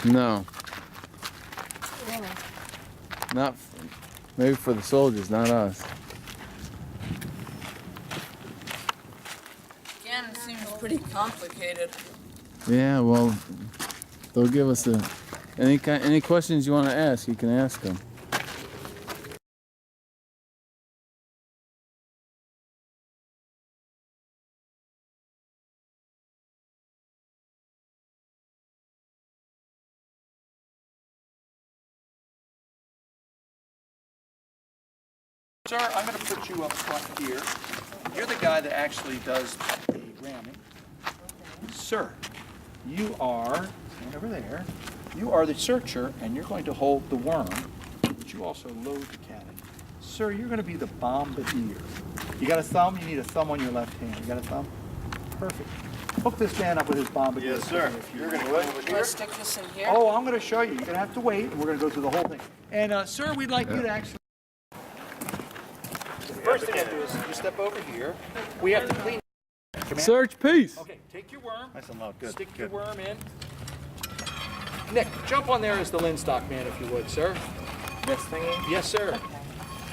No. Not, maybe for the soldiers, not us. Again, seems pretty complicated. Yeah, well, they'll give us any questions you want to ask, you can ask them. Sir, I'm going to put you up front here. You're the guy that actually does the ramming. Sir, you are, stand over there, you are the searcher, and you're going to hold the worm, but you also load the cannon. Sir, you're going to be the bombardier. You got a thumb? You need a thumb on your left hand. You got a thumb? Perfect. Hook this man up with his bombardier. Yes, sir. You're going to go over Do I here. stick this in here? Oh, I'm going to show you. You're going to have to wait, and we're going to go through the whole thing. And, sir, we'd like you to actually... First thing you have to do is you step over here. We have to clean. Search peace. Okay, take your worm. Nice and low. Good. Stick Good. your worm in. Nick, jump on there as the linstock man, if you would, sir. This thingy? Yes, sir.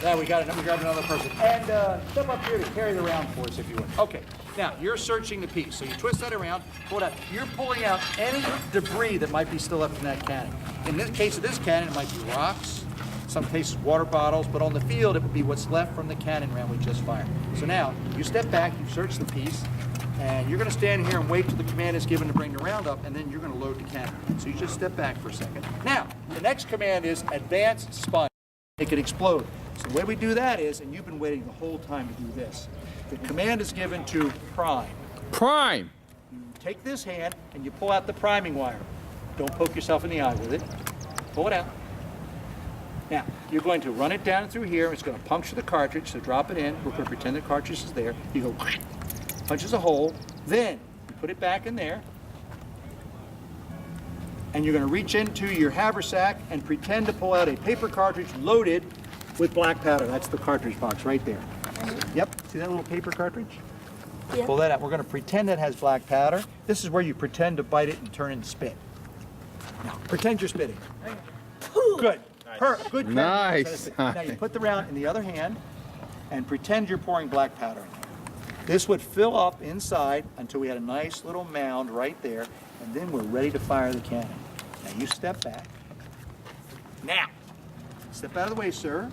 Now we got it. Let me grab another person. And step up here to carry it around for us, if you would. Okay. Now you're searching the piece, so you twist that around, pull it out. You're pulling out any debris that might be still left in that cannon. In this case of this cannon, it might be rocks. Some cases water bottles, but on the field it would be what's left from the cannon round we just fired. So now you step back, you search the piece, and you're going to stand here and wait till the command is given to bring the round up, and then you're going to load the cannon. So you just step back for a second. Now the next command is advance sponge. Make it explode. So the way we do that is, and you've been waiting the whole time to do this. The command is given to prime. Prime. You take this hand and you pull out the priming wire. Don't poke yourself in the eye with it. Pull it out. Now, you're going to run it down through here. It's going to puncture the cartridge, so drop it in. We're going to pretend the cartridge is there. You go, punches a hole. Then, you put it back in there. And you're going to reach into your haversack and pretend to pull out a paper cartridge loaded with black powder. That's the cartridge box right there. Yep, see that little paper cartridge? Yeah. Pull that out. We're going to pretend it has black powder. This is where you pretend to bite it and turn and spit. Now, pretend you're spitting. Good. Good. Nice. Now you put the round in the other hand and pretend you're pouring black powder in there. This would fill up inside until we had a nice little mound right there, and then we're ready to fire the cannon. Now you step back. Now, step out of the way, sir.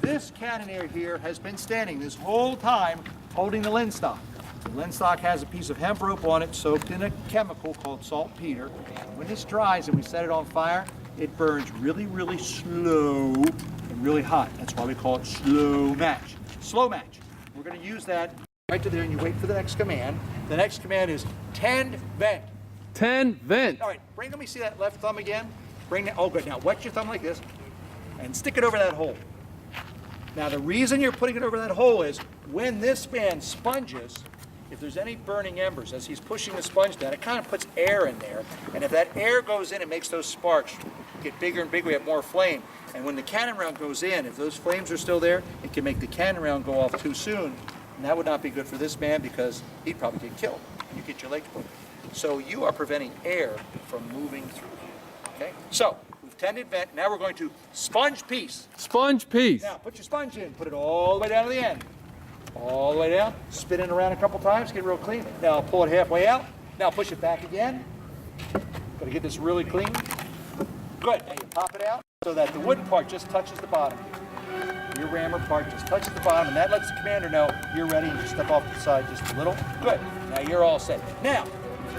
This cannoneer here has been standing this whole time holding the linstock. The linstock has a piece of hemp rope on it soaked in a chemical called saltpeter. When this dries and we set it on fire, it burns really, really slow and really hot. That's why we call it slow match. Slow match. We're going to use that right to there, and you wait for the next command. The next command is tend vent. 10 vent. All right, let me see that left thumb again. Bring that, oh good, now wet your thumb like this and stick it over that hole. Now the reason you're putting it over that hole is when this man sponges, if there's any burning embers, as he's pushing the sponge down, it kind of puts air in there. And if that air goes in, it makes those sparks get bigger and bigger, we have more flame. And when the cannon round goes in, if those flames are still there, it can make the cannon round go off too soon. And that would not be good for this man because he'd probably get killed. You get your leg broken. So you are preventing air from moving through. Okay? So, we've tended vent. Now we're going to sponge piece. Sponge piece. Now, put your sponge in. Put it all the way down to the end. All the way down. Spin it around a couple times. Get it real clean. Now, pull it halfway out. Now, push it back again. Got to get this really clean. Good. Now, you pop it out so that the wooden part just touches the bottom. Your rammer part just touches the bottom, and that lets the commander know you're ready, and just step off to the side just a little. Good. Now, you're all set. Now,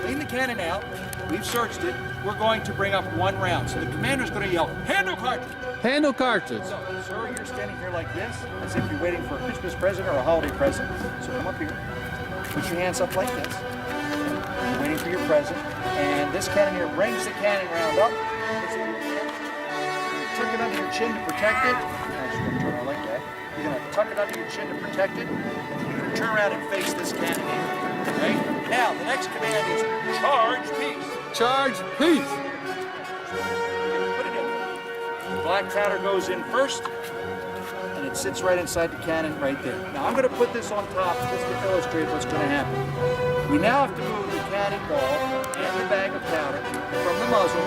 clean the cannon out. We've searched it. We're going to bring up one round. So the commander's going to yell, handle cartridge. Handle cartridge. So, sir, you're standing here like this, as if you're waiting for a Christmas present or a holiday present. So come up here. Put your hands up like this. You're waiting for your present. And this cannoneer brings the cannon round up. You tuck it under your chin to protect it. Actually, I'm turn it like that. You're going to tuck it under your chin to protect it. You're going to turn around and face this cannoneer. Okay? Now, the next command is charge piece. Charge piece. Put it in. The black powder goes in first, and It sits right inside the cannon right there. Now I'm going to put this on top just to illustrate what's going to happen. We now have to move the cannonball and the bag of powder from the muzzle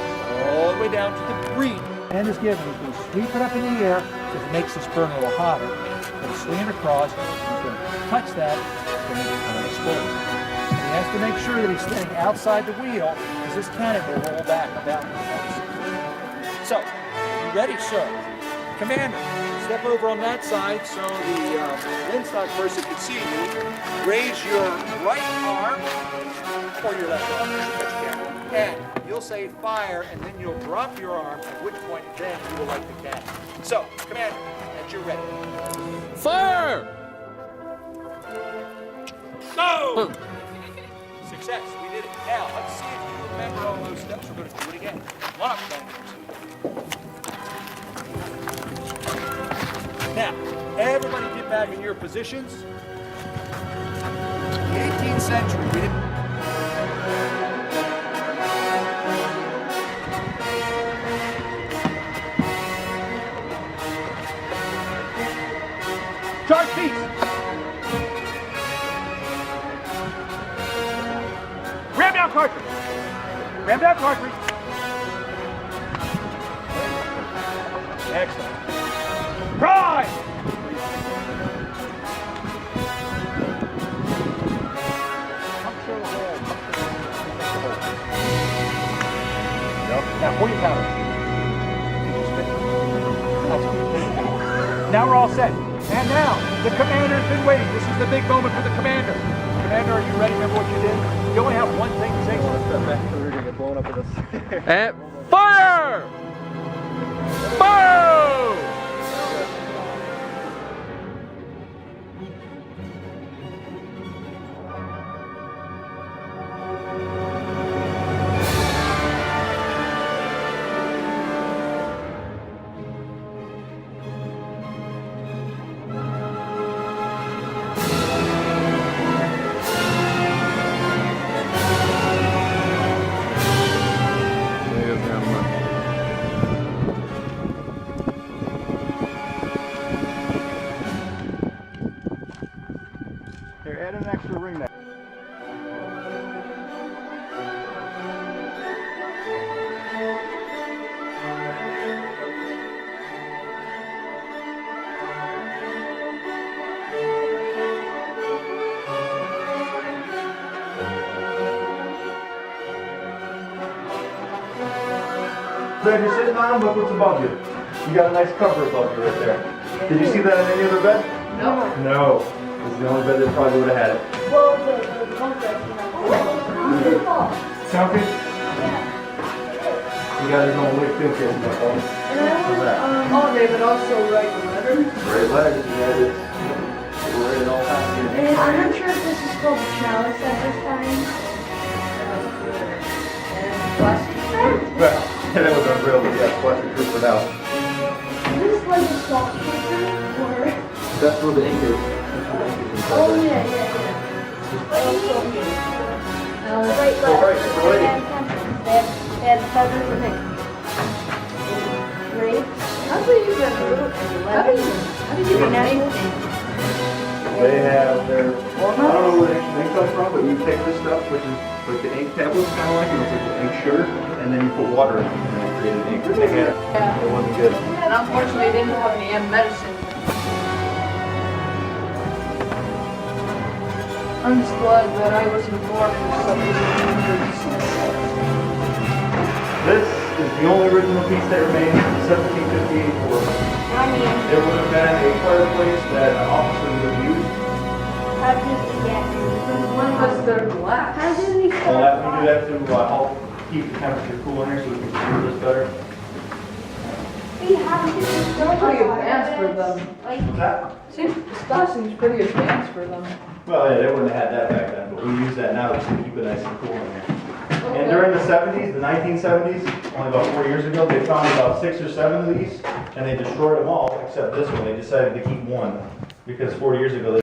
all the way down to the breech. And is given, you can sweep it up in the air because it makes this burn a little hotter. Then swing it across, you can touch that, and it's going to explode. And he has to make sure that he's standing outside the wheel because this cannon will roll back about the place. So, you ready, sir? Commander, step over on that side so the inside person can see you. Raise your right arm or your left arm, which you can. And you'll say fire, and then you'll drop your arm, at which point then you will light the cannon. So, Commander, and you're ready. Fire! Go! Success, we did it. Now, let's see if you remember all those steps. We're going to do it again. One up, now, everybody get back in your positions. In the 18th century, we didn't... Charge piece! Ram down cartridge! Ram down cartridge! Excellent. Drive! Now, 40 powder. Now we're all set. And now, the commander's been waiting. This is the big moment for the commander. Commander, are you ready? Remember what you did? You only have one thing to say. We're gonna get blown up with this. And fire! Boom! Here, add an extra ring there. So if you're sitting on them, look what's above you. You got a nice cover above you right there. Did you see that in any other bed? No. No. This is the only bed that probably would have had it. Well, the contract, Sound good? You got his own lick too, kid. And I want, David also write the letter. Great letters, you had it. We're in all kinds of and I'm not sure if this is called chalice at this time. And plastic bag. Well, that was unreal, but yeah, plastic proof for now. Is this like a salt shaker or? That's where the ink is. Oh yeah. Right, Oh, right, it's they related. had pencils. They had feathers and things. Right? How do you get a little? How do you get an ink? They have their, I don't know where they come from, but you take this stuff, which is like the ink tablets, kind of like, it's like the ink sugar, and then you put water in it, and it created ink. They had it. It wasn't good. And unfortunately, they didn't have any medicine. I'm just glad that I wasn't born in the 1700s. This is the only original piece that remains from 1758 forward. I mean, It would have been a fireplace that an officer would have used. how did we get Because they're glass. How did we We'll have to do that to help keep the temperature cool in here so we can steer this better. Pretty advanced for them. Like, What's that? Seems, stuff seems pretty advanced for them. Well, yeah, they wouldn't have had that back then, but we use that now just to keep it nice and cool in here. And during the 70s, the 1970s, only about 4 years ago, they found about 6 or 7 of these, and they destroyed them all except this one. They decided to keep one because 4 years ago they